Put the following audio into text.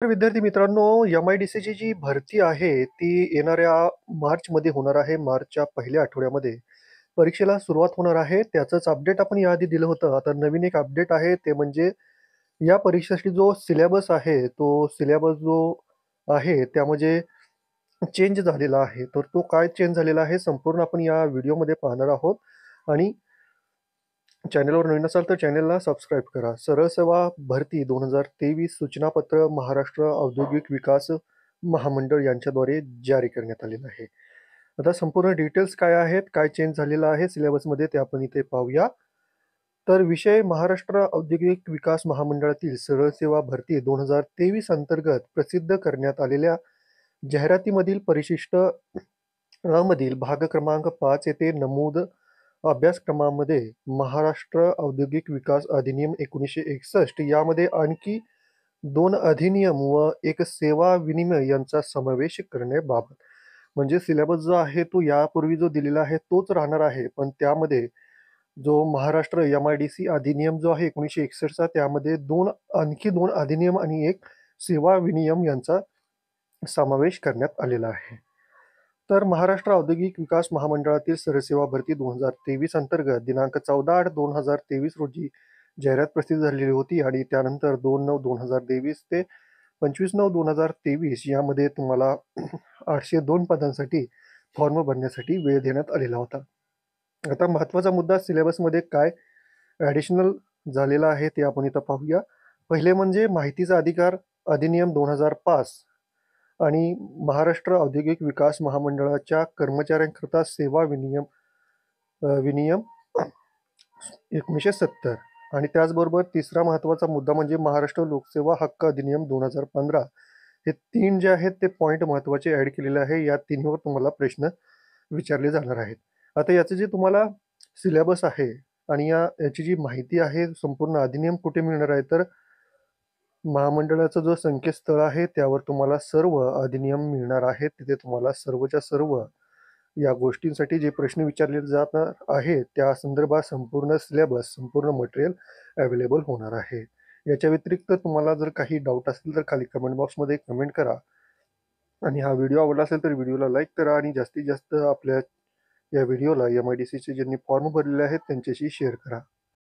तर विद्यार्थी मित्रांनो, एम-आय-डी-सीची जी भरती आहे, ती येणाऱ्या मार्चमध्ये होणार आहे. मार्चच्या पहिल्या आठवड्यामध्ये परीक्षेला सुरुवात होणार आहे. त्याचंच अपडेट आपण याआधी दिलं होतं. आता नवीन एक अपडेट आहे, ते म्हणजे या परीक्षेसाठी जो सिलेबस आहे, तो सिलेबस जो आहे, त्यामध्ये चेंज झालेला आहे. तर तो काय चेंज झालेला आहे, संपूर्ण आपण या व्हिडिओमध्ये पाहणार आहोत. आणि चॅनलवर नवीन असाल तर चॅनलला सबस्क्राईब करा. सरळ सेवा भरती 2023 सूचनापत्र महाराष्ट्र औद्योगिक विकास महामंडळ यांच्याद्वारे जारी करण्यात आलेलं आहे. आता संपूर्ण डिटेल्स काय आहेत, काय चेंज झालेलं आहे सिलेबसमध्ये ते आपण इथे पाहूया. तर विषय महाराष्ट्र औद्योगिक विकास महामंडळातील सरळ सेवा भरती 2023 अंतर्गत प्रसिद्ध करण्यात आलेल्या जाहिरातीमधील परिशिष्ट अ मधील भाग क्रमांक 5 येथे नमूद अभ्यासक्रमामध्ये महाराष्ट्र औद्योगिक विकास अधिनियम 1961 यामध्ये आणखी 2 अधिनियम व एक सेवा विनिमय यांचा समावेश करण्याबाबत. म्हणजे सिलेबस जो आहे तो यापूर्वी जो दिलेला आहे तोच राहणार आहे. पण त्यामध्ये जो महाराष्ट्र एम-आय-डी-सी अधिनियम जो आहे 1961 चा, त्यामध्ये आणखी 2 अधिनियम आणि एक सेवा विनियम यांचा समावेश करण्यात आलेला आहे. तर महाराष्ट्र औद्योगिक विकास महामंडळातील सरसेवा भरती 2023 अंतर्गत दिनांक 14/8/2023 रोजी जाहिरात प्रसिद्ध झालेली होती आणि त्यानंतर 2/9/2023 ते 25/9/2023 यामध्ये तुम्हाला 802 पदांसाठी फॉर्म भरण्यासाठी वेळ देण्यात आलेला होता. आता महत्त्वाचा मुद्दा सिलेबसमध्ये काय ॲडिशनल झालेला आहे ते आपण इथं पाहूया. पहिले म्हणजे माहितीचा अधिकार अधिनियम 2005 आणि महाराष्ट्र औद्योगिक विकास महामंडळाच्या कर्मचाऱ्यांकरता सेवा विनियम 1970 आणि त्याचबरोबर तिसरा महत्त्वाचा मुद्दा म्हणजे महाराष्ट्र लोकसेवा हक्क अधिनियम 2015. हे 3 जे आहेत ते पॉइंट महत्त्वाचे ॲड केलेले आहे. या तिन्हीवर तुम्हाला प्रश्न विचारले जाणार आहेत. आता याचं जे तुम्हाला सिलेबस आहे आणि याची जी माहिती आहे, संपूर्ण अधिनियम कुठे मिळणार आहे, तर महामंडळाचं जो संकेतस्थळ आहे त्यावर तुम्हाला सर्व अधिनियम मिळणार आहेत. तिथे तुम्हाला सर्वच्या सर्व या गोष्टींसाठी जे प्रश्न विचारले जाणार आहे त्या संदर्भात संपूर्ण सिलेबस, संपूर्ण मटेरियल अवेलेबल होणार आहे. याच्या व्यतिरिक्त तुम्हाला जर काही डाऊट असेल तर खाली कमेंट बॉक्समध्ये कमेंट करा आणि हा व्हिडिओ आवडला असेल तर व्हिडिओला लाईक करा आणि जास्तीत जास्त आपल्या या व्हिडिओला एम-आय-डी-सीचे ज्यांनी फॉर्म भरलेले आहेत त्यांच्याशी शेअर करा.